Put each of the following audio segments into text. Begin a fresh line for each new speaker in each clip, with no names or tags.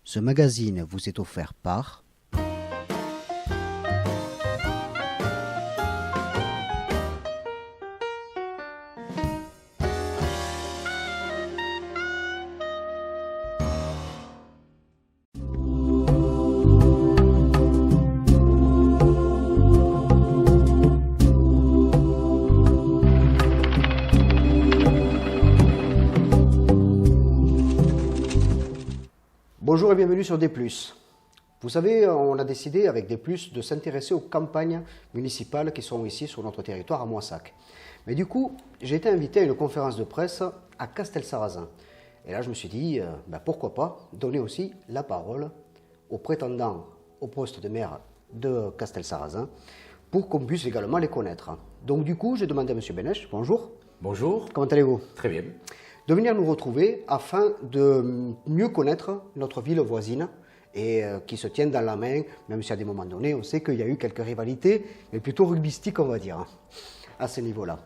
Ce magazine vous est offert par Bonjour et bienvenue sur D+. Vous savez, on a décidé avec D+, de s'intéresser aux campagnes municipales qui sont ici sur notre territoire à Moissac. Mais du coup, j'ai été invité à une conférence de presse à Castelsarrasin. Et là, je me suis dit, pourquoi pas donner aussi la parole aux prétendants au poste de maire de Castelsarrasin pour qu'on puisse également les connaître. Donc du coup, j'ai demandé à M. Benech, bonjour.
Bonjour.
Comment allez-vous?
Très bien.
De venir nous retrouver afin de mieux connaître notre ville voisine et qui se tiennent dans la main, même si à des moments donnés, on sait qu'il y a eu quelques rivalités, mais plutôt rugbystiques, on va dire, à ce niveau-là.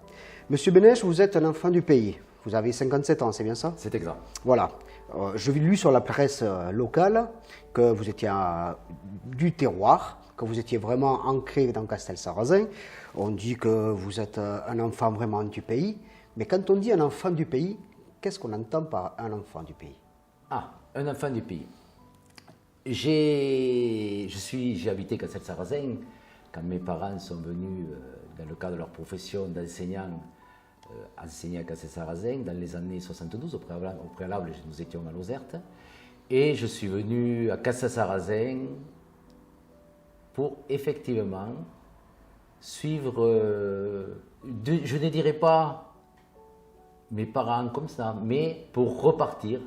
Monsieur Benech, vous êtes un enfant du pays. Vous avez 57 ans, c'est bien ça?
C'est exact.
Voilà. Je lu sur la presse locale que vous étiez du terroir, que vous étiez vraiment ancré dans Castelsarrasin. On dit que vous êtes un enfant vraiment du pays. Mais quand on dit un enfant du pays, qu'est-ce qu'on entend par un enfant du pays?
Ah, un enfant du pays. J'ai habité Castelsarrasin quand mes parents sont venus, dans le cadre de leur profession d'enseignant, enseigner à Castelsarrasin dans les années 72. Au préalable, nous étions à Lozerte. Et je suis venu à Castelsarrasin pour effectivement suivre, je ne dirais pas mes parents comme ça, mais pour repartir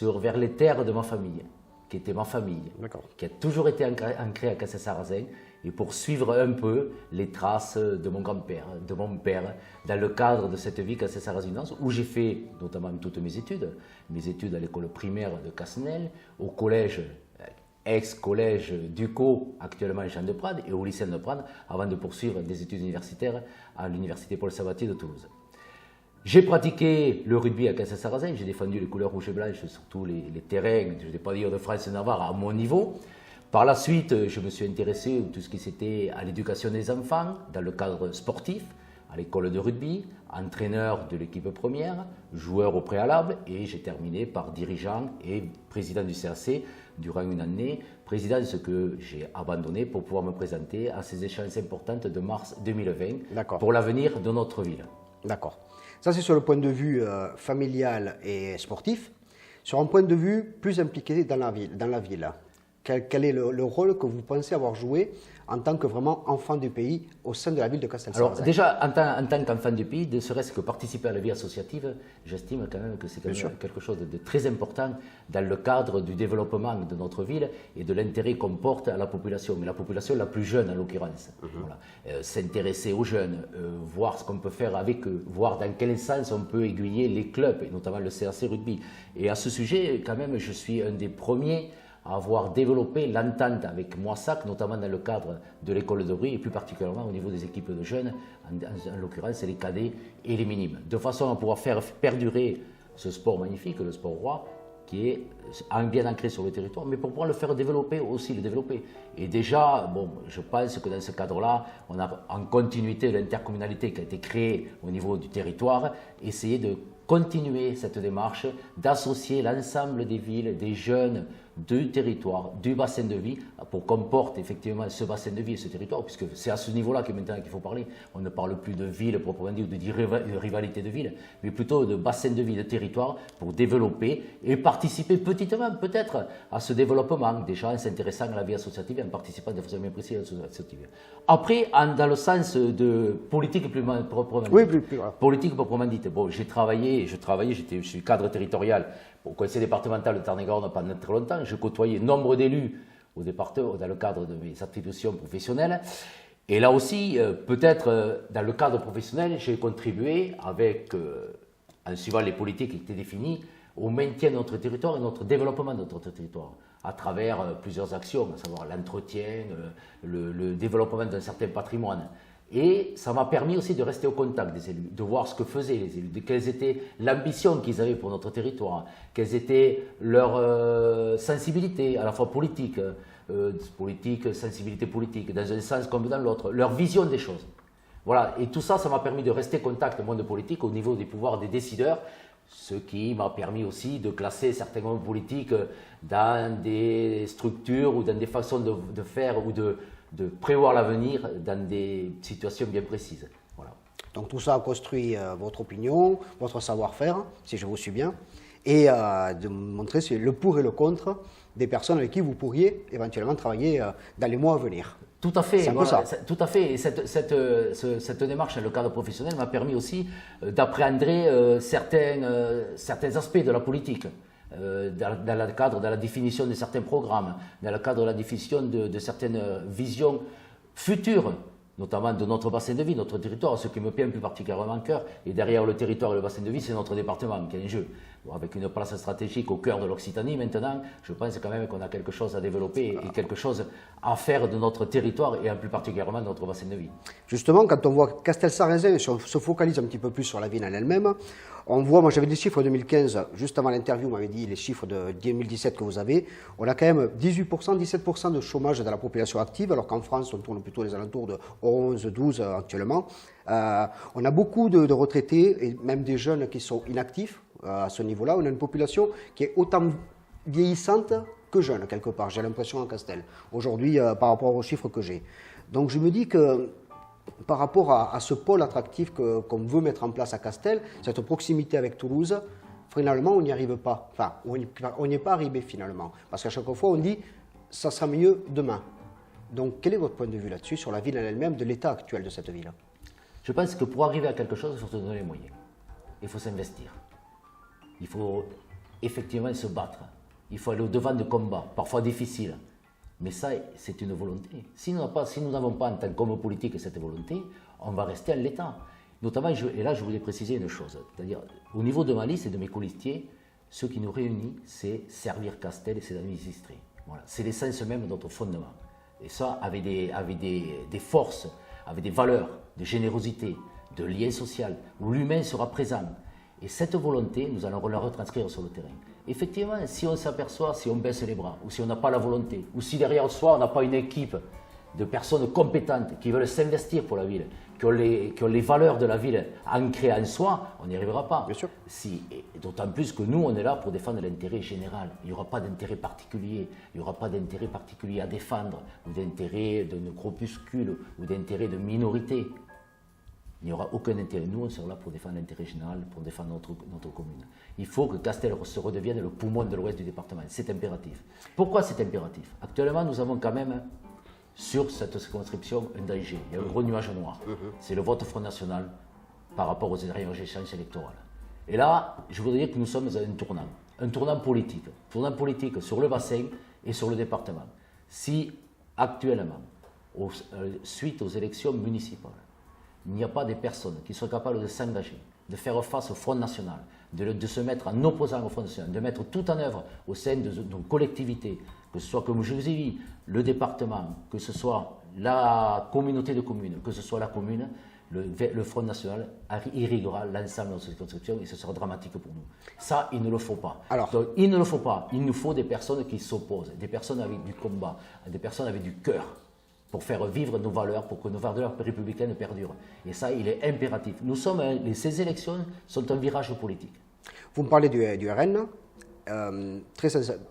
vers les terres de ma famille, qui était ma famille, qui a toujours été ancrée à Castelsarrasin, et pour suivre un peu les traces de mon grand-père, de mon père, dans le cadre de cette vie castelsarrasinense, où j'ai fait notamment toutes mes études à l'école primaire de Cassenel, au collège, ex-collège Ducos, actuellement Jean de Prades, et au lycée de Prades, avant de poursuivre des études universitaires à l'université Paul Sabatier de Toulouse. J'ai pratiqué le rugby à Castelsarrasin, j'ai défendu les couleurs rouges et blanches sur tous les terrains, je ne vais pas dire de France et Navarre, à mon niveau. Par la suite, je me suis intéressé à tout ce qui c'était à l'éducation des enfants, dans le cadre sportif, à l'école de rugby, entraîneur de l'équipe première, joueur au préalable, et j'ai terminé par dirigeant et président du CAC durant une année, président, ce que j'ai abandonné pour pouvoir me présenter à ces échéances importantes de mars 2020 pour l'avenir de notre ville.
D'accord. Ça, c'est sur le point de vue familial et sportif. Sur un point de vue plus impliqué dans la ville, quel est le rôle que vous pensez avoir joué en tant que vraiment enfant du pays au sein de la ville de Castelsarrasin?
Alors déjà, en tant qu'enfant du pays, ne serait-ce que participer à la vie associative, j'estime quand même que c'est quelque chose de très important dans le cadre du développement de notre ville et de l'intérêt qu'on porte à la population, mais la population la plus jeune en l'occurrence. Voilà. S'intéresser aux jeunes, voir ce qu'on peut faire avec eux, voir dans quel sens on peut aiguiller les clubs, et notamment le CAC Rugby. Et à ce sujet, quand même, je suis un des premiers à avoir développé l'entente avec Moissac, notamment dans le cadre de l'école de rugby et plus particulièrement au niveau des équipes de jeunes, en l'occurrence les cadets et les minimes, de façon à pouvoir faire perdurer ce sport magnifique, le sport roi, qui est bien ancré sur le territoire, mais pour pouvoir le faire développer aussi, le développer. Et déjà, je pense que dans ce cadre-là, on a en continuité l'intercommunalité qui a été créée au niveau du territoire, essayé de continuer cette démarche, d'associer l'ensemble des villes, des jeunes, du territoire, du bassin de vie, pour qu'on porte effectivement ce bassin de vie et ce territoire, puisque c'est à ce niveau-là que maintenant qu'il faut parler. On ne parle plus de ville proprement dit ou de rivalité de ville, mais plutôt de bassin de vie, de territoire, pour développer et participer petitement peut-être à ce développement, déjà en s'intéressant à la vie associative et en participant de façon bien précise à la vie associative. Après, dans le sens de politique proprement dite. Politique proprement dite. Bon, je suis cadre territorial au conseil départemental de Tarn-et-Garonne pendant très longtemps. Je côtoyais nombre d'élus au département dans le cadre de mes attributions professionnelles. Et là aussi, peut-être dans le cadre professionnel, j'ai contribué en suivant les politiques qui étaient définies, au maintien de notre territoire et notre développement de notre territoire, à travers plusieurs actions, à savoir l'entretien, le développement d'un certain patrimoine. Et ça m'a permis aussi de rester au contact des élus, de voir ce que faisaient les élus, de quelles étaient l'ambition qu'ils avaient pour notre territoire, quelles étaient leurs sensibilités, à la fois politiques, sensibilité politique, dans un sens comme dans l'autre, leur vision des choses. Voilà, et tout ça, ça m'a permis de rester en contact au monde politique au niveau des pouvoirs des décideurs, ce qui m'a permis aussi de classer certains hommes politiques dans des structures ou dans des façons de faire ou de prévoir l'avenir dans des situations bien précises. Voilà.
Donc tout ça a construit votre opinion, votre savoir-faire, si je vous suis bien, et de montrer le pour et le contre des personnes avec qui vous pourriez éventuellement travailler dans les mois à venir.
Tout à fait,
c'est
voilà, tout à fait. Et cette démarche dans le cadre professionnel m'a permis aussi d'appréhender certains aspects de la politique. Dans le cadre de la définition de certains programmes, dans le cadre de la définition de certaines visions futures, notamment de notre bassin de vie, notre territoire, ce qui me tient plus particulièrement à cœur. Et derrière le territoire et le bassin de vie, c'est notre département qui est en jeu. Bon, avec une place stratégique au cœur de l'Occitanie maintenant, je pense quand même qu'on a quelque chose à développer et quelque chose à faire de notre territoire et plus particulièrement de notre bassin de vie.
Justement, quand on voit Castelsarrasin, si on se focalise un petit peu plus sur la ville en elle-même, on voit, moi j'avais des chiffres 2015, juste avant l'interview, on m'avait dit les chiffres de 2017 que vous avez, on a quand même 18%, 17% de chômage dans la population active, alors qu'en France on tourne plutôt les alentours de 11, 12 actuellement. On a beaucoup de retraités et même des jeunes qui sont inactifs à ce niveau-là. On a une population qui est autant vieillissante que jeune, quelque part, j'ai l'impression en Castel, aujourd'hui par rapport aux chiffres que j'ai. Donc je me dis que par rapport à ce pôle attractif qu'on veut mettre en place à Castel, cette proximité avec Toulouse, finalement on n'y arrive pas. Enfin, on n'y est pas arrivé finalement. Parce qu'à chaque fois on dit ça sera mieux demain. Donc quel est votre point de vue là-dessus, sur la ville en elle-même, de l'état actuel de cette ville?
Je pense que pour arriver à quelque chose, il faut se donner les moyens. Il faut s'investir. Il faut effectivement se battre. Il faut aller au-devant de combats, parfois difficiles. Mais ça, c'est une volonté. Si nous n'avons pas en tant qu'homme politique cette volonté, on va rester en l'état. Notamment, et là je voulais préciser une chose, c'est-à-dire au niveau de ma liste et de mes colistiers, ce qui nous réunit, c'est servir Castel et ses administrés. Voilà. C'est l'essence même de notre fondement. Et ça, avec des forces, avec des valeurs, de générosité, de lien social, où l'humain sera présent. Et cette volonté, nous allons la retranscrire sur le terrain. Effectivement, si on s'aperçoit, si on baisse les bras, ou si on n'a pas la volonté, ou si derrière soi, on n'a pas une équipe de personnes compétentes qui veulent s'investir pour la ville, qui ont les valeurs de la ville ancrées en soi, on n'y arrivera pas.
Bien sûr.
D'autant plus que nous, on est là pour défendre l'intérêt général. Il n'y aura pas d'intérêt particulier. Il n'y aura pas d'intérêt particulier à défendre, ou d'intérêt d'un groupuscule, ou d'intérêt de minorité. Il n'y aura aucun intérêt. Nous, on sera là pour défendre l'intérêt général, pour défendre notre commune. Il faut que Castel se redevienne le poumon de l'ouest du département. C'est impératif. Pourquoi c'est impératif? Actuellement, nous avons quand même, sur cette circonscription, un danger. Il y a un gros nuage noir. C'est le vote Front National par rapport aux dernières échéances électorales. Et là, je voudrais dire que nous sommes à un tournant politique. Un tournant politique sur le bassin et sur le département. Si, actuellement, suite aux élections municipales, il n'y a pas des personnes qui soient capables de s'engager, de faire face au Front National, de se mettre en opposant au Front National, de mettre tout en œuvre au sein de nos collectivités, que ce soit, comme je vous ai dit, le département, que ce soit la communauté de communes, que ce soit la commune, le Front National irriguera l'ensemble de notre circonscription et ce sera dramatique pour nous. Ça, il ne le faut pas. Donc, il ne le faut pas. Il nous faut des personnes qui s'opposent, des personnes avec du combat, des personnes avec du cœur, pour faire vivre nos valeurs, pour que nos valeurs républicaines perdurent. Et ça, il est impératif. Ces élections sont un virage politique.
Vous me parlez du RN. Très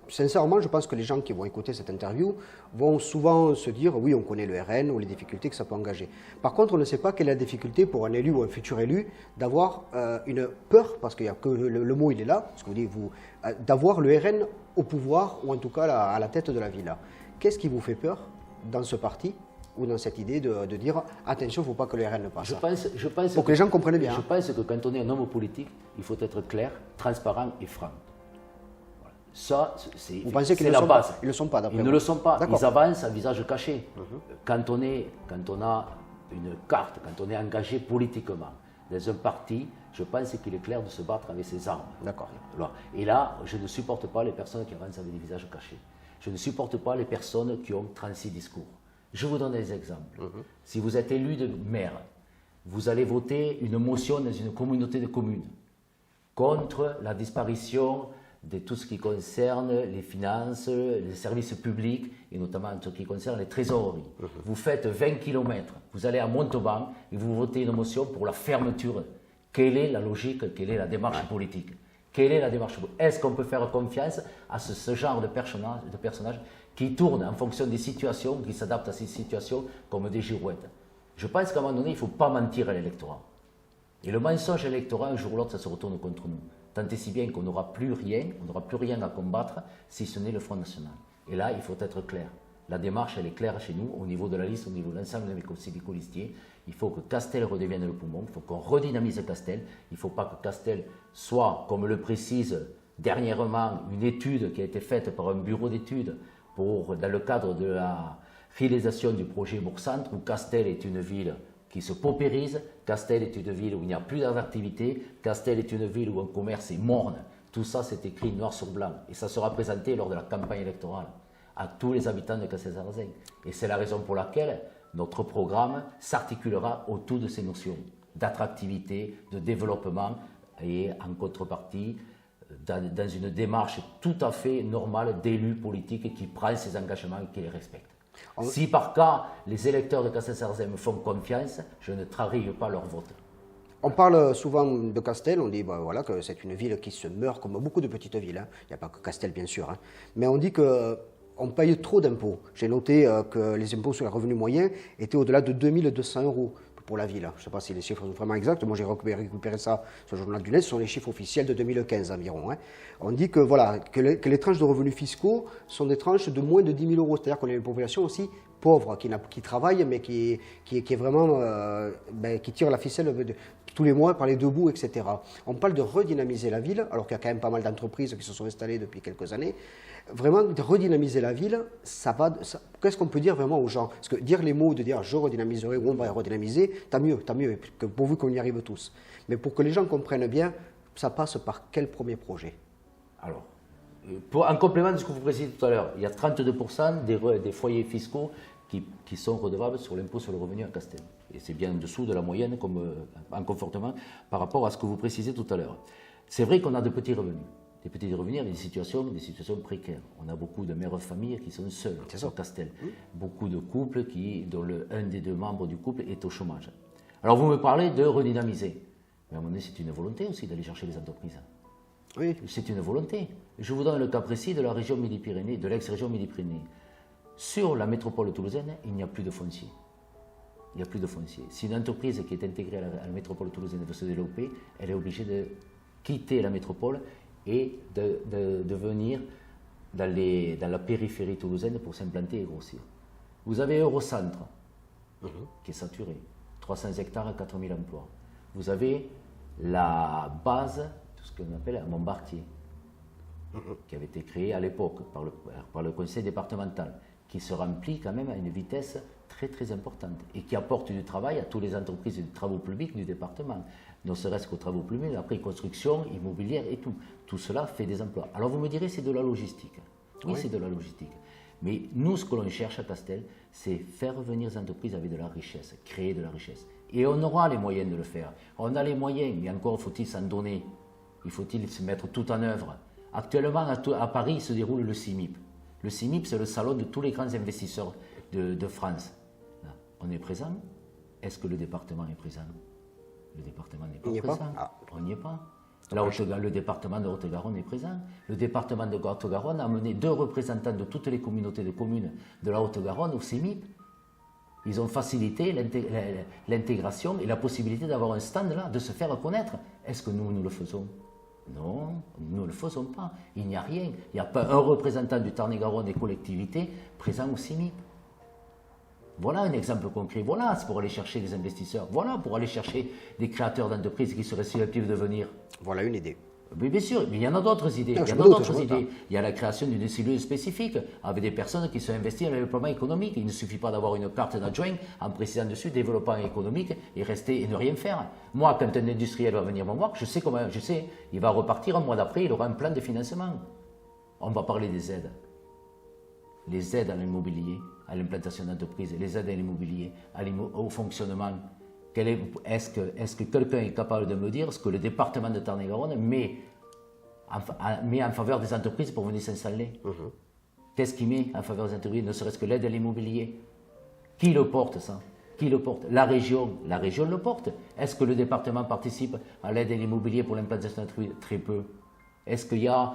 sincèrement, je pense que les gens qui vont écouter cette interview vont souvent se dire oui, on connaît le RN ou les difficultés que ça peut engager. Par contre, on ne sait pas quelle est la difficulté pour un élu ou un futur élu d'avoir une peur, parce qu'il y a que le mot il est là, parce que vous dites d'avoir le RN au pouvoir ou en tout cas à la tête de la ville. Qu'est-ce qui vous fait peur dans ce parti ou dans cette idée de dire attention, il ne faut pas que le RN ne passe. Pour que les gens comprennent bien.
Je pense que quand on est un homme politique, il faut être clair, transparent et franc. Voilà. Ça, c'est la base.
Ils ne le sont pas, d'après vous.
Ils ne le sont pas. Ils avancent à visage caché. Quand on a une carte, quand on est engagé politiquement dans un parti, je pense qu'il est clair de se battre avec ses armes.
D'accord.
Et là, je ne supporte pas les personnes qui avancent avec des visages cachés. Je ne supporte pas les personnes qui ont 36 discours. Je vous donne des exemples. Si vous êtes élu de maire, vous allez voter une motion dans une communauté de communes contre la disparition de tout ce qui concerne les finances, les services publics et notamment ce qui concerne les trésoreries. Vous faites 20 km, vous allez à Montauban et vous votez une motion pour la fermeture. Quelle est la logique, quelle est la démarche politique? Quelle est la démarche politique? Est-ce qu'on peut faire confiance à ce genre de personnages qui tournent en fonction des situations, qui s'adaptent à ces situations comme des girouettes? Je pense qu'à un moment donné, il ne faut pas mentir à l'électorat. Et le mensonge électoral, un jour ou l'autre, ça se retourne contre nous. Tant et si bien qu'on n'aura plus rien, à combattre, si ce n'est le Front National. Et là, il faut être clair. La démarche, elle est claire chez nous, au niveau de la liste, au niveau de l'ensemble de mes colistiers. Il faut que Castel redevienne le poumon, il faut qu'on redynamise Castel. Il ne faut pas que Castel soit, comme le précise dernièrement une étude qui a été faite par un bureau d'études dans le cadre de la réalisation du projet Bourg-Centre, où Castel est une ville qui se paupérise, Castel est une ville où il n'y a plus d'activité, Castel est une ville où un commerce est morne. Tout ça, c'est écrit noir sur blanc. Et ça sera présenté lors de la campagne électorale à tous les habitants de Castel-Sarrazin. Et c'est la raison pour laquelle notre programme s'articulera autour de ces notions d'attractivité, de développement et en contrepartie, dans une démarche tout à fait normale d'élu politique qui prend ses engagements et qui les respecte. Si par cas, les électeurs de Castel-Sarrazin me font confiance, je ne trahirai pas leur vote.
On parle souvent de Castel, on dit voilà, que c'est une ville qui se meurt comme beaucoup de petites villes. Hein. Il n'y a pas que Castel, bien sûr. Hein. Mais on dit qu'on paye trop d'impôts. J'ai noté que les impôts sur les revenus moyens étaient au-delà de 2200 € pour la ville. Je ne sais pas si les chiffres sont vraiment exacts. Moi, j'ai récupéré ça sur le journal du Net. Ce sont les chiffres officiels de 2015 environ. Hein. On dit que, voilà, que les tranches de revenus fiscaux sont des tranches de moins de 10 000 €. C'est-à-dire qu'on a une population aussi pauvre, qui travaille, mais qui est vraiment, qui tire la ficelle tous les mois par les deux bouts, etc. On parle de redynamiser la ville, alors qu'il y a quand même pas mal d'entreprises qui se sont installées depuis quelques années. Vraiment, de redynamiser la ville, qu'est-ce qu'on peut dire vraiment aux gens? Parce que dire les mots, de dire je redynamiserai ou on va redynamiser, tant mieux, pourvu qu'on y arrive tous. Mais pour que les gens comprennent bien, ça passe par quel premier projet?
Alors, en complément de ce que vous précisez tout à l'heure, il y a 32% des foyers fiscaux qui sont redevables sur l'impôt sur le revenu à Castel. Et c'est bien en dessous de la moyenne, en confortement, par rapport à ce que vous précisez tout à l'heure. C'est vrai qu'on a de petits revenus. Des petits revenus, des situations précaires. On a beaucoup de mères de famille qui sont seules sur Castel. Beaucoup de couples dont un des deux membres du couple est au chômage. Alors vous me parlez de redynamiser. Mais à un moment donné, c'est une volonté aussi d'aller chercher les entreprises.
Oui.
C'est une volonté. Je vous donne le cas précis de la région Midi-Pyrénées, de l'ex-région Midi-Pyrénées. Sur la métropole toulousaine, il n'y a plus de foncier. Il n'y a plus de foncier. Si une entreprise qui est intégrée à la métropole toulousaine veut se développer, elle est obligée de quitter la métropole et de venir dans la périphérie toulousaine pour s'implanter et grossir. Vous avez Eurocentre, qui est saturé, 300 hectares, 4000 emplois. Vous avez la base, tout ce qu'on appelle un Montbartier, qui avait été créé à l'époque par le conseil départemental, qui se remplit quand même à une vitesse très très importante et qui apporte du travail à toutes les entreprises de travaux publics du département, ne serait-ce qu'aux travaux publics, après construction, immobilière et tout. Tout cela fait des emplois. Alors vous me direz, c'est de la logistique. Oui, c'est de la logistique. Mais nous, ce que l'on cherche à Castel, c'est faire venir les entreprises avec de la richesse, créer de la richesse. Et on aura les moyens de le faire. On a les moyens, mais encore faut-il s'en donner. Il faut-il se mettre tout en œuvre. Actuellement, à Paris, se déroule le CIMIP. Le CIMIP, c'est le salon de tous les grands investisseurs de France. Là, on est présent. Est-ce que le département est présent? Le département n'est pas présent. On n'y est pas. Le département de Haute-Garonne est présent. Le département de Haute-Garonne a amené 2 représentants de toutes les communautés de communes de la Haute-Garonne au CIMIP. Ils ont facilité l'intégration et la possibilité d'avoir un stand là, de se faire connaître. Est-ce que nous le faisons? Non, nous ne le faisons pas. Il n'y a rien. Il n'y a pas un représentant du Tarn-et-Garonne des collectivités présent au CIMIP. Voilà un exemple concret. Voilà, c'est pour aller chercher des investisseurs. Voilà, pour aller chercher des créateurs d'entreprises qui seraient susceptibles de venir.
Voilà une idée.
Mais bien sûr, mais il y en a d'autres idées. Il y a la création d'une cellule spécifique avec des personnes qui sont investies dans le développement économique. Il ne suffit pas d'avoir une carte d'adjoint en précisant dessus développement économique et rester et ne rien faire. Moi, quand un industriel va venir me voir, je sais, il va repartir un mois d'après, il aura un plan de financement. On va parler des aides. Les aides à l'immobilier, à l'implantation d'entreprises, les aides à l'immobilier, au fonctionnement. Est-ce que quelqu'un est capable de me dire ce que le département de Tarn-et-Garonne met en faveur des entreprises pour venir s'installer? Qu'est-ce qu'il met en faveur des entreprises, ne serait-ce que l'aide à l'immobilier? Qui le porte, ça? Qui le porte? La région le porte. Est-ce que le département participe à l'aide à l'immobilier pour l'implantation d'entreprises? Très peu. Est-ce qu'il y a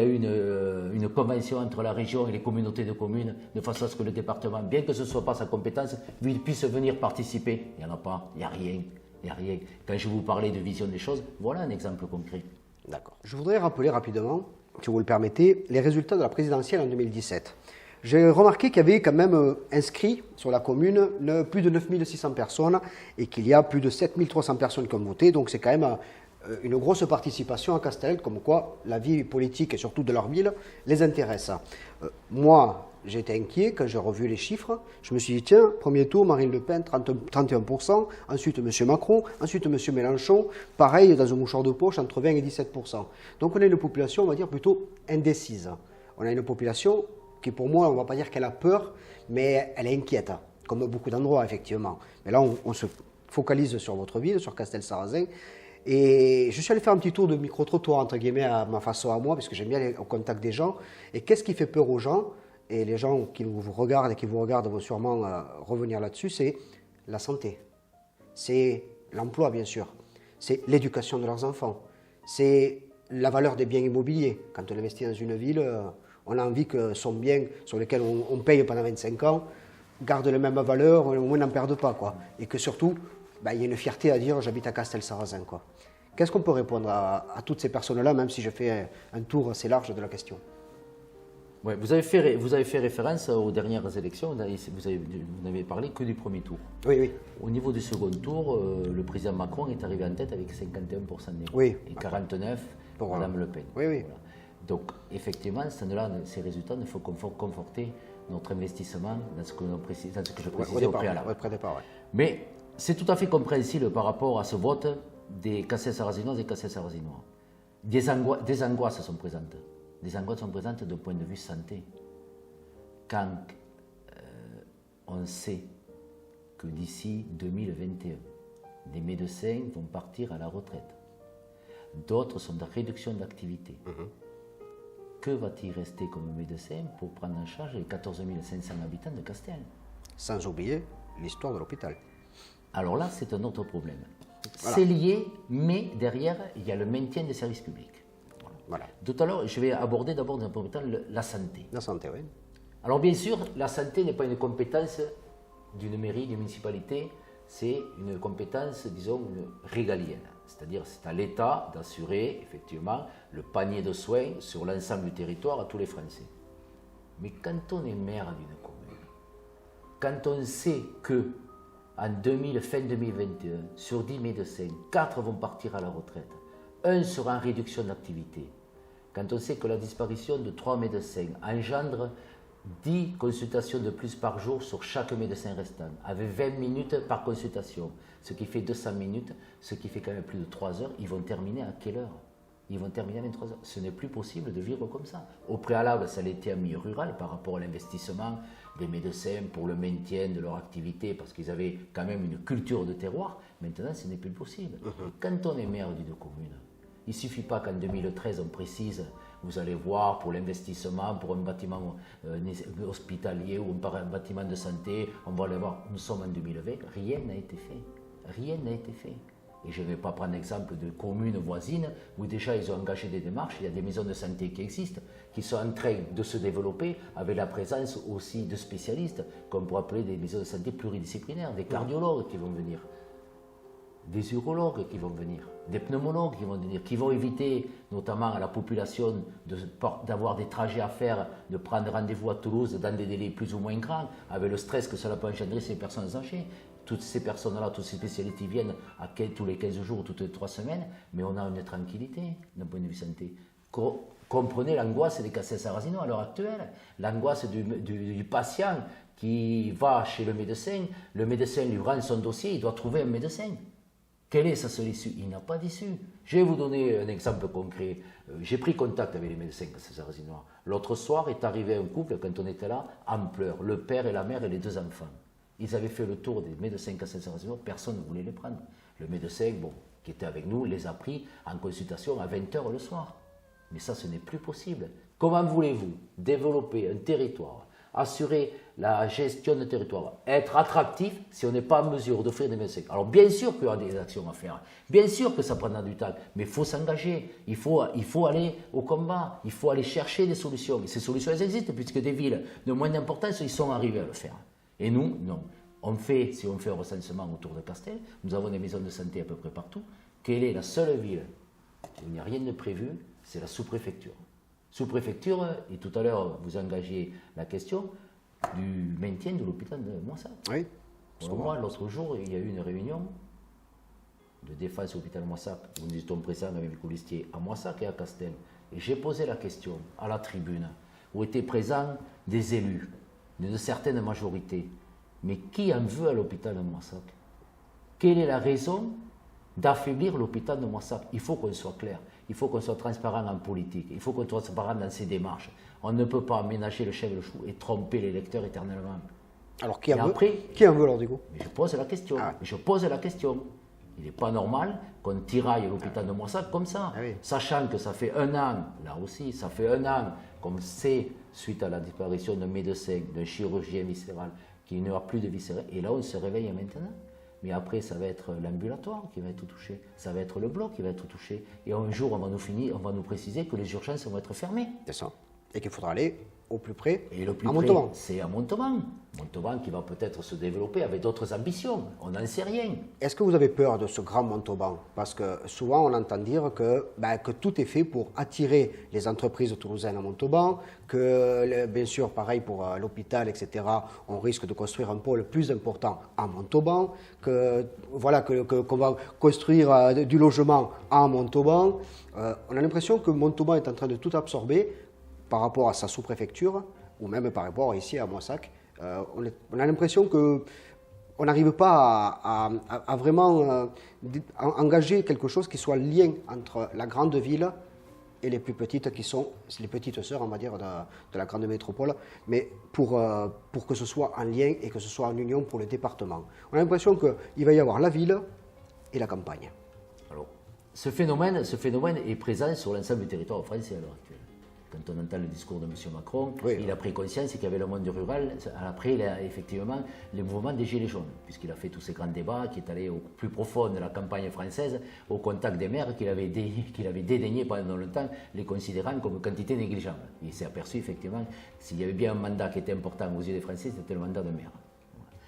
une convention entre la région et les communautés de communes de façon à ce que le département, bien que ce ne soit pas sa compétence, puisse venir participer? Il n'y en a pas, il n'y a rien. Il n'y a rien. Quand je vous parlais de vision des choses, voilà un exemple concret.
D'accord. Je voudrais rappeler rapidement, si vous le permettez, les résultats de la présidentielle en 2017. J'ai remarqué qu'il y avait quand même inscrit sur la commune plus de 9600 personnes et qu'il y a plus de 7300 personnes qui ont voté. Donc c'est quand même une grosse participation à Castelec, comme quoi la vie politique et surtout de leur ville les intéresse. Moi, j'ai été inquiet quand j'ai revu les chiffres. Je me suis dit, tiens, premier tour, Marine Le Pen, 31%, ensuite M. Macron, ensuite M. Mélenchon, pareil, dans un mouchoir de poche, entre 20 et 17%. Donc on a une population, on va dire, plutôt indécise. On a une population qui, pour moi, on ne va pas dire qu'elle a peur, mais elle est inquiète, comme beaucoup d'endroits, effectivement. Mais là, on se focalise sur votre ville, sur Castelsarrasin. Et je suis allé faire un petit tour de micro-trottoir, entre guillemets, à ma façon à moi, parce que j'aime bien aller au contact des gens. Et qu'est-ce qui fait peur aux gens? Et les gens qui vous regardent et qui vous regardent vont sûrement revenir là-dessus, c'est la santé. C'est l'emploi, bien sûr. C'est l'éducation de leurs enfants. C'est la valeur des biens immobiliers. Quand on investit dans une ville, on a envie que son bien sur lequel on paye pendant 25 ans garde la même valeur, au moins n'en perde pas, quoi. Et que surtout, il y a une fierté à dire j'habite à Castelsarrasin, quoi. Qu'est-ce qu'on peut répondre à toutes ces personnes-là, même si je fais un tour assez large de la question?
Ouais, vous avez fait référence aux dernières élections, vous n'avez parlé que du premier tour.
Oui, oui.
Au niveau du second tour, le président Macron est arrivé en tête avec 51% des votes,
oui,
et 49% pour Mme Le Pen.
Oui, oui.
Voilà. Donc, effectivement, ces résultats ne font conforter notre investissement dans ce que je précisais au préalable.
Ouais, départ, ouais.
Mais c'est tout à fait compréhensible par rapport à ce vote des Castelsarrasinoises et Castelsarrasinois. Des angoisses sont présentes. Des angoisses sont présentes d'un point de vue santé. Quand on sait que d'ici 2021, des médecins vont partir à la retraite, d'autres sont de réduction d'activité. Que va-t-il rester comme médecin pour prendre en charge les 14 500 habitants de Castel?
Sans oublier l'histoire de l'hôpital.
Alors là, c'est un autre problème.
Voilà.
C'est lié, mais derrière, il y a le maintien des services publics.
Voilà.
Tout à l'heure, je vais aborder d'abord dans un premier temps la santé.
La santé, oui.
Alors bien sûr, la santé n'est pas une compétence d'une mairie, d'une municipalité, c'est une compétence, disons, régalienne. C'est-à-dire c'est à l'État d'assurer effectivement le panier de soins sur l'ensemble du territoire à tous les Français. Mais quand on est maire d'une commune, quand on sait que en fin 2021, sur 10 médecins, 4 vont partir à la retraite, 1 sera en réduction d'activité, quand on sait que la disparition de 3 médecins engendre 10 consultations de plus par jour sur chaque médecin restant, avec 20 minutes par consultation, ce qui fait 200 minutes, ce qui fait quand même plus de 3 heures, ils vont terminer à quelle heure? Ils vont terminer à 23 heures. Ce n'est plus possible de vivre comme ça. Au préalable, ça l'était en milieu rural par rapport à l'investissement des médecins pour le maintien de leur activité, parce qu'ils avaient quand même une culture de terroir. Maintenant, ce n'est plus possible. Et quand on est maire d'une commune, il ne suffit pas qu'en 2013, on précise, vous allez voir, pour l'investissement, pour un bâtiment hospitalier ou un bâtiment de santé, on va aller voir, nous sommes en 2020, rien n'a été fait. Rien n'a été fait. Et je ne vais pas prendre l'exemple de communes voisines où déjà ils ont engagé des démarches, il y a des maisons de santé qui existent, qui sont en train de se développer avec la présence aussi de spécialistes, comme pour appeler des maisons de santé pluridisciplinaires, des cardiologues qui vont venir, des urologues qui vont venir, des pneumologues qui vont venir, qui vont éviter notamment à la population d'avoir des trajets à faire, de prendre rendez-vous à Toulouse dans des délais plus ou moins grands, avec le stress que cela peut engendrer ces personnes âgées. Toutes ces personnes-là, tous ces spécialistes, ils viennent tous les 15 jours, toutes les 3 semaines, mais on a une tranquillité d'un point de vue santé. Comprenez l'angoisse des Castelsarrasinois à l'heure actuelle, l'angoisse du patient qui va chez le médecin lui rend son dossier, il doit trouver un médecin. Quelle est sa seule issue? Il n'a pas d'issue. Je vais vous donner un exemple concret. J'ai pris contact avec les médecins cassez-sarrasinois. L'autre soir est arrivé un couple, quand on était là, en pleurs. Le père et la mère et les 2 enfants. Ils avaient fait le tour des médecins cassez-sarrasinois, personne ne voulait les prendre. Le médecin, qui était avec nous, les a pris en consultation à 20h le soir. Mais ça, ce n'est plus possible. Comment voulez-vous développer un territoire, assurer la gestion du territoire, être attractif si on n'est pas en mesure d'offrir des médecins? Alors bien sûr qu'il y aura des actions à faire, bien sûr que ça prendra du temps, mais il faut s'engager, il faut aller au combat, il faut aller chercher des solutions. Et ces solutions, elles existent, puisque des villes de moins d'importance, ils sont arrivés à le faire. Et nous, non. Si on fait un recensement autour de Castel, nous avons des maisons de santé à peu près partout. Quelle est la seule ville où il n'y a rien de prévu? C'est la sous-préfecture. Sous-préfecture, et tout à l'heure vous engagez la question du maintien de l'hôpital de Moissac.
Oui.
Pour moi, l'autre jour, il y a eu une réunion de défense à l'hôpital Moissac, où nous étions présents avec Michaud Listier à Moissac et à Castel. Et j'ai posé la question à la tribune, où étaient présents des élus d'une certaine majorité. Mais qui en veut à l'hôpital de Moissac? Quelle est la raison d'affaiblir l'hôpital de Moissac? Il faut qu'on soit clair, il faut qu'on soit transparent en politique, il faut qu'on soit transparent dans ses démarches. On ne peut pas aménager le chèvre le chou et tromper les électeurs éternellement.
Alors qui en veut alors du coup?
Mais je pose la question, Il n'est pas normal qu'on tiraille l'hôpital de Moissac comme ça, sachant que ça fait 1 an, là aussi, ça fait 1 an, comme c'est suite à la disparition d'un médecin, d'un chirurgien viscéral, qu'il n'y aura plus de viscéral. Et là, on se réveille maintenant. Mais après, ça va être l'ambulatoire qui va être touché, ça va être le bloc qui va être touché. Et un jour, on va nous préciser que les urgences vont être fermées.
C'est ça. Et qu'il faudra aller au plus près,
et le plus
à
près,
Montauban.
C'est à Montauban. Montauban qui va peut-être se développer avec d'autres ambitions. On n'en sait rien.
Est-ce que vous avez peur de ce grand Montauban? Parce que souvent, on entend dire que tout est fait pour attirer les entreprises toulousaines à Montauban, que, bien sûr, pareil pour l'hôpital, etc., on risque de construire un pôle plus important à Montauban, qu'on va construire du logement à Montauban. On a l'impression que Montauban est en train de tout absorber par rapport à sa sous-préfecture, ou même par rapport ici à Moissac. On a l'impression qu'on n'arrive pas à vraiment engager quelque chose qui soit lien entre la grande ville et les plus petites, qui sont les petites sœurs, on va dire, de la grande métropole, mais pour que ce soit en lien et que ce soit en union pour le département. On a l'impression qu'il va y avoir la ville et la campagne.
Alors, ce phénomène est présent sur l'ensemble du territoire français à l'heure actuelle. Quand on entend le discours de M. Macron, il a pris conscience qu'il y avait le monde rural. Après, il a effectivement les mouvements des Gilets jaunes, puisqu'il a fait tous ces grands débats, qui est allé au plus profond de la campagne française, au contact des maires qu'il avait dédaigné pendant longtemps, les considérant comme quantité négligeable. Il s'est aperçu effectivement s'il y avait bien un mandat qui était important aux yeux des Français, c'était le mandat de maire.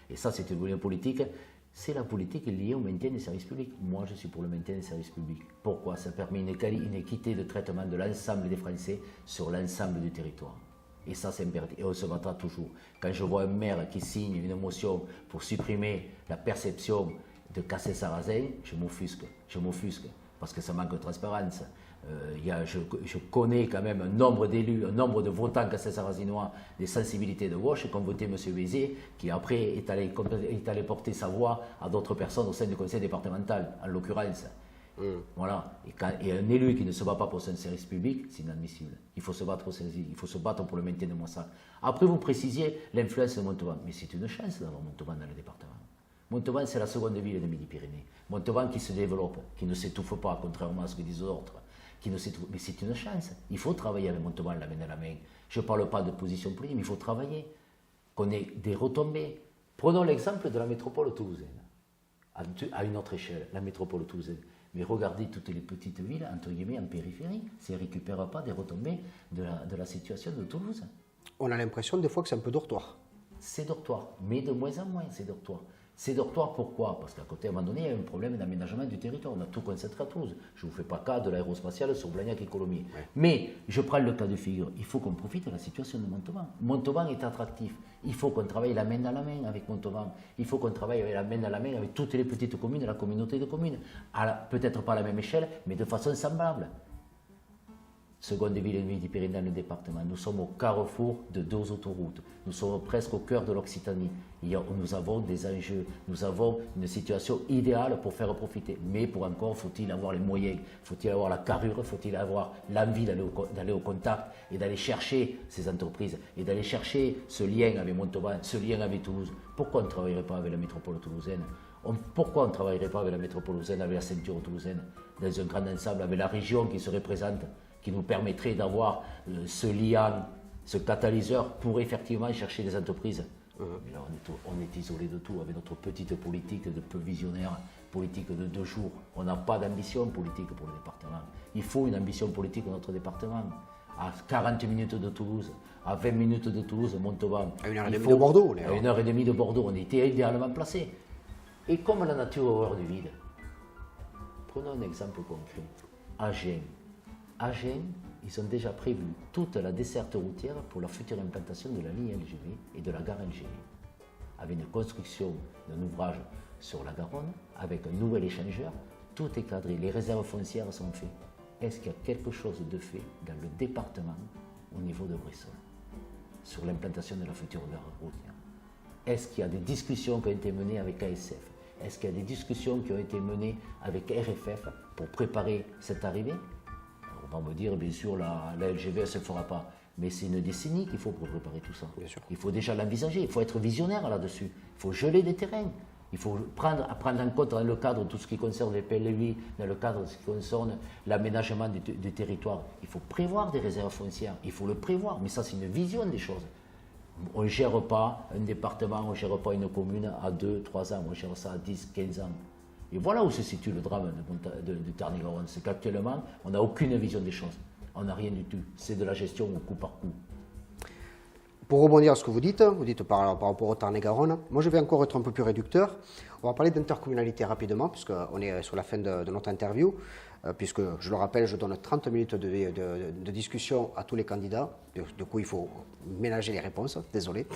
Et ça, c'est une volonté politique. C'est la politique liée au maintien des services publics. Moi, je suis pour le maintien des services publics. Pourquoi? Ça permet une équité de traitement de l'ensemble des Français sur l'ensemble du territoire. Et ça, c'est impératif. Et on se battra toujours. Quand je vois un maire qui signe une motion pour supprimer la perception de Cassel-Sarrazin, je m'offusque. Parce que ça manque de transparence. Je connais quand même un nombre d'élus, un nombre de votants Cassel-Sarrazinois des sensibilités de gauche qui ont voté M. Béziers, qui après est allé porter sa voix à d'autres personnes au sein du conseil départemental, en l'occurrence. Voilà. Et un élu qui ne se bat pas pour son service public, c'est inadmissible. Il faut se battre pour le maintien de Moissac. Après, vous précisiez l'influence de Montauban. Mais c'est une chance d'avoir Montauban dans le département. Montauban, c'est la seconde ville de Midi-Pyrénées. Montauban qui se développe, qui ne s'étouffe pas, contrairement à ce que disent d'autres. Mais c'est une chance. Il faut travailler avec Montauban la main dans la main. Je ne parle pas de position politique, mais il faut travailler. Qu'on ait des retombées. Prenons l'exemple de la métropole toulousaine, à une autre échelle, la métropole toulousaine. Mais regardez toutes les petites villes, entre guillemets, en périphérie, si elles ne récupèrent pas des retombées de la situation de Toulouse.
On a l'impression des fois que c'est un peu dortoir.
C'est dortoir, mais de moins en moins, c'est dortoir. C'est dortoir, pourquoi? Parce qu'à côté, à un moment donné, il y a un problème d'aménagement du territoire. On a tout concentré à Toulouse. Je ne vous fais pas cas de l'aérospatiale sur Blagnac et Colomiers. Ouais. Mais je prends le cas de figure. Il faut qu'on profite de la situation de Montauban. Montauban est attractif. Il faut qu'on travaille la main dans la main avec Montauban. Il faut qu'on travaille la main dans la main avec toutes les petites communes de la communauté de communes. Peut-être pas à la même échelle, mais de façon semblable. seconde ville et demie du Pyrénées dans le département. Nous sommes au carrefour de 2 autoroutes. Nous sommes presque au cœur de l'Occitanie. Nous avons des enjeux, nous avons une situation idéale pour faire profiter. Mais pour encore, faut-il avoir les moyens, faut-il avoir la carrure, faut-il avoir l'envie d'aller au contact et d'aller chercher ces entreprises et d'aller chercher ce lien avec Montauban, ce lien avec Toulouse. Pourquoi on ne travaillerait pas avec la métropole toulousaine? Pourquoi on ne travaillerait pas avec la métropole toulousaine, avec la ceinture toulousaine, dans un grand ensemble, avec la région qui se représente, qui nous permettrait d'avoir ce lien, ce catalyseur pour effectivement chercher des entreprises. Mais là, on est isolé de tout, avec notre petite politique de peu visionnaire, politique de 2 jours. On n'a pas d'ambition politique pour le département. Il faut une ambition politique pour notre département. À 40 minutes de Toulouse, à 20 minutes de Toulouse, Montauban.
À 1h30 de Bordeaux.
À 1h30 de Bordeaux, on était idéalement placés. Et comme la nature horreur du vide, prenons un exemple concret. Agen. Agen, ils ont déjà prévu toute la desserte routière pour la future implantation de la ligne LGV et de la gare LGV, avec une construction d'un ouvrage sur la Garonne, avec un nouvel échangeur, tout est cadré, les réserves foncières sont faites. Est-ce qu'il y a quelque chose de fait dans le département au niveau de Bressol sur l'implantation de la future gare routière? Est-ce qu'il y a des discussions qui ont été menées avec ASF? Est-ce qu'il y a des discussions qui ont été menées avec RFF pour préparer cette arrivée? On va me dire, bien sûr, la LGV ne se fera pas. Mais c'est une décennie qu'il faut pour préparer tout ça.
Bien sûr.
Il faut déjà l'envisager, il faut être visionnaire là-dessus. Il faut geler des terrains. Il faut prendre en compte dans le cadre de tout ce qui concerne les PLUI, dans le cadre de ce qui concerne l'aménagement du territoire. Il faut prévoir des réserves foncières, il faut le prévoir. Mais ça, c'est une vision des choses. On ne gère pas un département, on ne gère pas une commune à 2, 3 ans, on gère ça à 10, 15 ans. Et voilà où se situe le drame de Tarn-et-Garonne. C'est qu'actuellement, on n'a aucune vision des choses. On n'a rien du tout. C'est de la gestion au coup par coup.
Pour rebondir à ce que vous dites par rapport au Tarn-et-Garonne, moi je vais encore être un peu plus réducteur. On va parler d'intercommunalité rapidement, puisqu'on est sur la fin de notre interview, puisque je le rappelle, je donne 30 minutes de discussion à tous les candidats. Du coup, il faut ménager les réponses, désolé.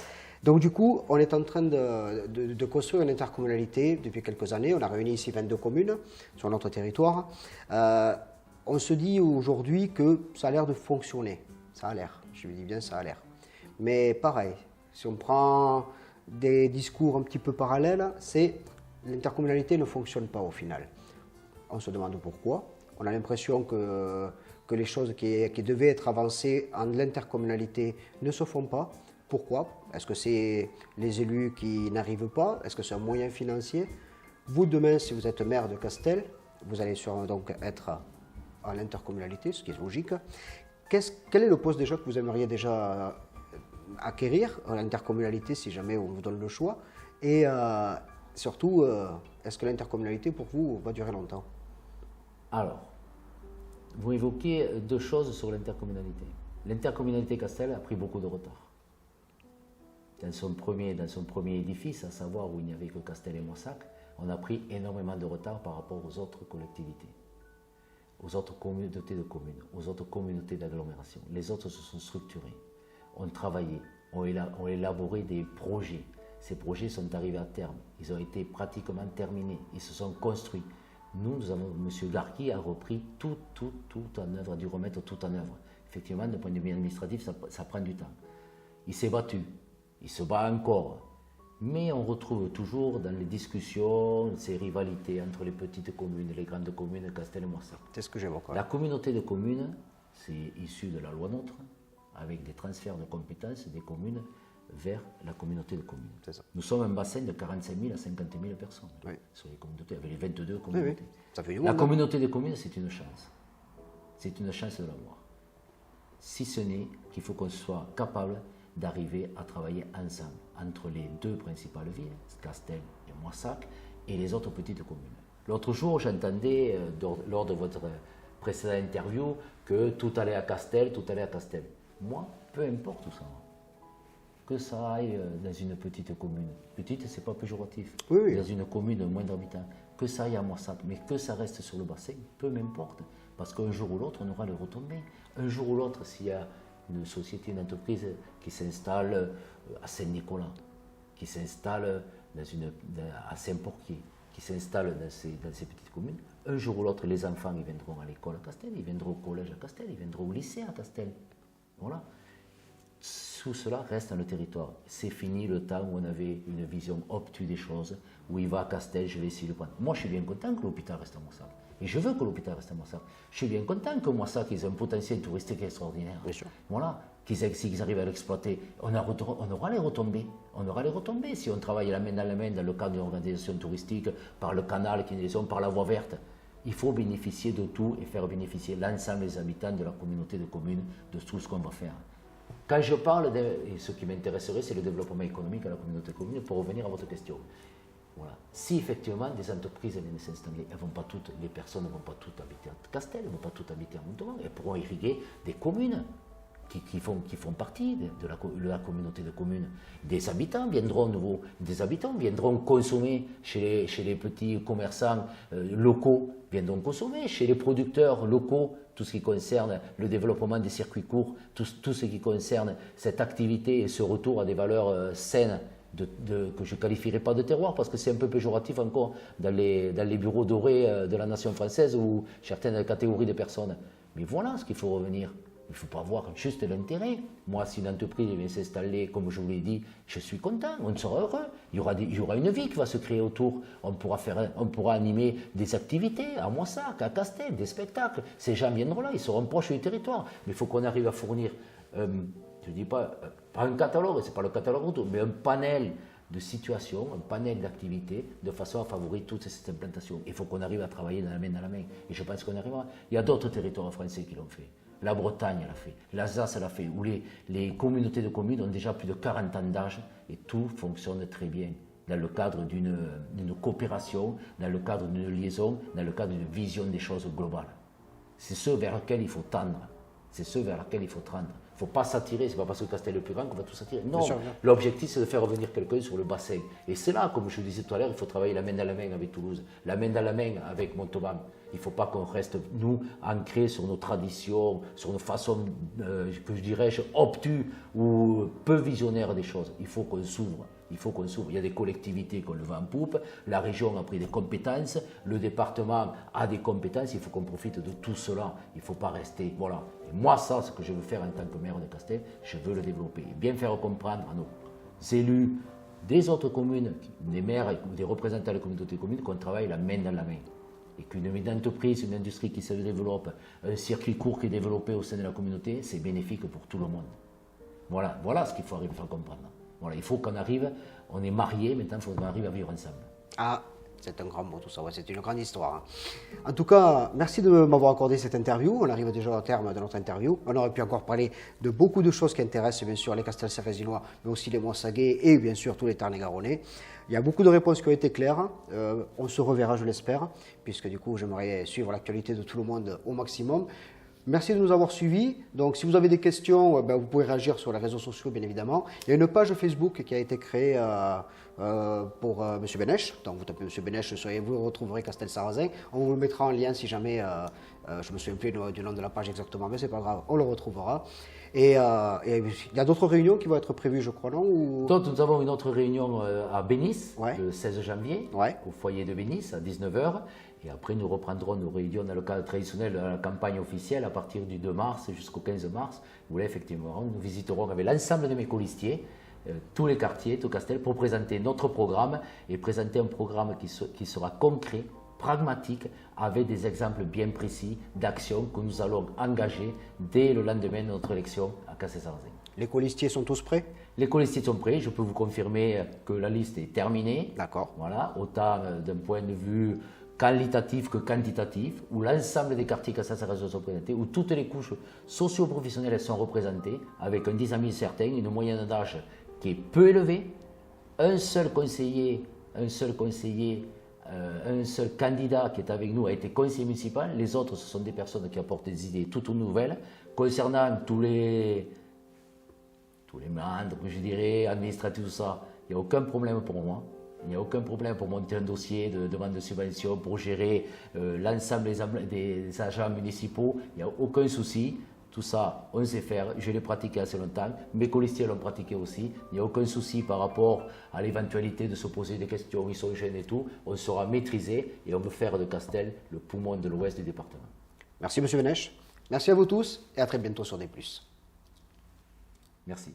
Donc du coup, on est en train de construire une intercommunalité depuis quelques années. On a réuni ici 22 communes sur notre territoire. On se dit aujourd'hui que ça a l'air de fonctionner. Ça a l'air, je dis bien ça a l'air. Mais pareil, si on prend des discours un petit peu parallèles, c'est l'intercommunalité ne fonctionne pas au final. On se demande pourquoi. On a l'impression que les choses qui devaient être avancées en l'intercommunalité ne se font pas. Pourquoi? Est-ce que c'est les élus qui n'arrivent pas? Est-ce que c'est un moyen financier? Vous, demain, si vous êtes maire de Castel, vous allez donc être à l'intercommunalité, ce qui est logique. Quel est le poste déjà que vous aimeriez déjà acquérir à l'intercommunalité si jamais on vous donne le choix? Et surtout, est-ce que l'intercommunalité pour vous va durer longtemps?
Alors, vous évoquez 2 choses sur l'intercommunalité. L'intercommunalité Castel a pris beaucoup de retard. Dans son premier édifice, à savoir où il n'y avait que Castel et Moissac, on a pris énormément de retard par rapport aux autres collectivités, aux autres communautés de communes, aux autres communautés d'agglomération. Les autres se sont structurés, ont travaillé, ont élaboré des projets. Ces projets sont arrivés à terme, ils ont été pratiquement terminés, ils se sont construits. M. Garqui a repris tout en œuvre, a dû remettre tout en œuvre. Effectivement, d'un point de vue administratif, ça prend du temps. Il s'est battu, il se bat encore. Mais on retrouve toujours dans les discussions ces rivalités entre les petites communes et les grandes communes, Castel et Moissac.
C'est ce que j'évoque.
La communauté de communes, c'est issu de la loi NOTRe, avec des transferts de compétences des communes vers la communauté de communes. Nous sommes un bassin de 45 000 à 50 000 personnes sur les communautés, avec les 22 communautés.
Oui. Ça fait du
la
monde,
communauté de communes, c'est une chance. C'est une chance de l'avoir. Si ce n'est qu'il faut qu'on soit capable d'arriver à travailler ensemble entre les 2 principales villes, Castel et Moissac, et les autres petites communes. L'autre jour, j'entendais, lors de votre précédente interview, que tout allait à Castel, tout allait à Castel. Moi, peu importe tout ça. Que ça aille dans une petite commune. Petite, c'est pas péjoratif.
Oui.
Dans une commune de moins d'habitants. Que ça aille à Moissac, mais que ça reste sur le bassin, peu m'importe. Parce qu'un jour ou l'autre, on aura les retombées. Un jour ou l'autre, s'il y a une société, une entreprise qui s'installe à Saint-Nicolas, qui s'installe à Saint-Porquier, qui s'installent dans ces petites communes, un jour ou l'autre, les enfants ils viendront à l'école à Castel, ils viendront au collège à Castel, ils viendront au lycée à Castel. Voilà. Tout cela reste dans le territoire. C'est fini le temps où on avait une vision obtuse des choses, où il va à Castel, je vais essayer de prendre. Moi, je suis bien content que l'hôpital reste à Moissac. Et je veux que l'hôpital reste à Moissac. Je suis bien content que Moissac ait un potentiel touristique extraordinaire.
Bien sûr.
Voilà. S'ils arrivent à l'exploiter, on aura les retombées. On aura les retombées si on travaille la main dans le cadre d'une organisation touristique, par le canal, par la voie verte. Il faut bénéficier de tout et faire bénéficier l'ensemble des habitants de la communauté de communes de tout ce qu'on va faire. Quand je parle, et ce qui m'intéresserait, c'est le développement économique à la communauté de communes, pour revenir à votre question. Voilà. Si effectivement des entreprises viennent s'installer, les personnes ne vont pas toutes habiter à Castel, ne vont pas toutes habiter à Montauban, elles pourront irriguer des communes qui font partie de la communauté de communes. Des habitants viendront consommer chez les petits commerçants locaux, viendront consommer chez les producteurs locaux, tout ce qui concerne le développement des circuits courts, tout ce qui concerne cette activité et ce retour à des valeurs saines, que je ne qualifierais pas de terroir, parce que c'est un peu péjoratif encore dans les bureaux dorés de la nation française ou certaines catégories de personnes. Mais voilà ce qu'il faut revenir. Il ne faut pas voir juste l'intérêt. Moi, si une entreprise vient s'installer, comme je vous l'ai dit, je suis content, on sera heureux. Il y aura une vie qui va se créer autour. On pourra animer des activités à Moissac, à Castel, des spectacles. Ces gens viendront là, ils seront proches du territoire. Mais il faut qu'on arrive à fournir, je ne dis pas un catalogue, ce n'est pas le catalogue autour, mais un panel de situations, un panel d'activités, de façon à favoriser toutes ces implantations. Il faut qu'on arrive à travailler dans la main. Et je pense qu'on arrivera. Il y a d'autres territoires français qui l'ont fait. La Bretagne l'a fait, l'Alsace l'a fait, où les communautés de communes ont déjà plus de 40 ans d'âge et tout fonctionne très bien dans le cadre d'une coopération, dans le cadre d'une liaison, dans le cadre d'une vision des choses globales. C'est ce vers lequel il faut tendre. C'est ce vers lequel il faut tendre. Il ne faut pas s'attirer, ce n'est pas parce que Castel est le plus grand qu'on va tout s'attirer. Non, l'objectif c'est de faire revenir quelqu'un sur le bassin. Et c'est là, comme je vous disais tout à l'heure, il faut travailler la main dans la main avec Toulouse, la main dans la main avec Montauban. Il ne faut pas qu'on reste, nous, ancrés sur nos traditions, sur nos façons, que je dirais, obtus ou peu visionnaires des choses. Il faut qu'on s'ouvre. Il y a des collectivités qu'on le vend en poupe, la région a pris des compétences, le département a des compétences, il faut qu'on profite de tout cela. Il ne faut pas rester, voilà. Et moi, ça, ce que je veux faire en tant que maire de Castel, je veux le développer. Et bien faire comprendre à nos élus des autres communes, des maires ou des représentants de la communauté de communes, qu'on travaille la main dans la main. Et qu'une entreprise, une industrie qui se développe, un circuit court qui est développé au sein de la communauté, c'est bénéfique pour tout le monde. Voilà ce qu'il faut arriver à faire comprendre. Voilà, il faut qu'on arrive, on est mariés, maintenant il faut qu'on arrive à vivre ensemble.
Ah, c'est un grand mot tout ça, ouais, c'est une grande histoire. En tout cas, merci de m'avoir accordé cette interview. On arrive déjà au terme de notre interview. On aurait pu encore parler de beaucoup de choses qui intéressent bien sûr les Castelcerésinois, mais aussi les Moissagais et bien sûr tous les Tarn-et-Garonnais. Il y a beaucoup de réponses qui ont été claires. On se reverra, je l'espère, puisque du coup j'aimerais suivre l'actualité de tout le monde au maximum. Merci de nous avoir suivis. Donc, si vous avez des questions, vous pouvez réagir sur les réseaux sociaux, bien évidemment. Il y a une page Facebook qui a été créée pour M. Benech. Donc, vous tapez M. Benech, vous retrouverez Castel-Sarrazin. On vous le mettra en lien si jamais, je me souviens plus du nom de la page exactement, mais c'est pas grave, on le retrouvera. Et il y a d'autres réunions qui vont être prévues, je crois, non
Donc, nous avons une autre réunion à Bénis, le 16 janvier, au foyer de Bénis, à 19h. Et après, nous reprendrons nos réunions dans le cadre traditionnel de la campagne officielle à partir du 2 mars jusqu'au 15 mars. Où là, effectivement, nous visiterons avec l'ensemble de mes colistiers tous les quartiers, tout Castel, pour présenter notre programme et présenter un programme qui sera concret, pragmatique, avec des exemples bien précis d'actions que nous allons engager dès le lendemain de notre élection à Castel-Sarrazin.
Les colistiers sont tous prêts?
Les colistiers sont prêts. Je peux vous confirmer que la liste est terminée.
D'accord.
Voilà, autant d'un point de vue qualitatif que quantitatif, où l'ensemble des quartiers Castel-Sarrazin sont représentés, où toutes les couches socio-professionnelles sont représentées, avec un dynamisme certain, une moyenne d'âge qui est peu élevée, un seul candidat qui est avec nous a été conseiller municipal, les autres ce sont des personnes qui apportent des idées toutes nouvelles. Concernant tous les membres, je dirais, administratifs, tout ça, il n'y a aucun problème pour moi. Il n'y a aucun problème pour monter un dossier de demande de subvention, pour gérer l'ensemble des agents municipaux. Il n'y a aucun souci. Tout ça, on sait faire, je l'ai pratiqué assez longtemps, mes colistiers l'ont pratiqué aussi, il n'y a aucun souci par rapport à l'éventualité de se poser des questions, ils sont jeunes et tout, on sera maîtrisé et on veut faire de Castel le poumon de l'ouest du département.
Merci M. Vénèche, merci à vous tous et à très bientôt sur D+.
Merci.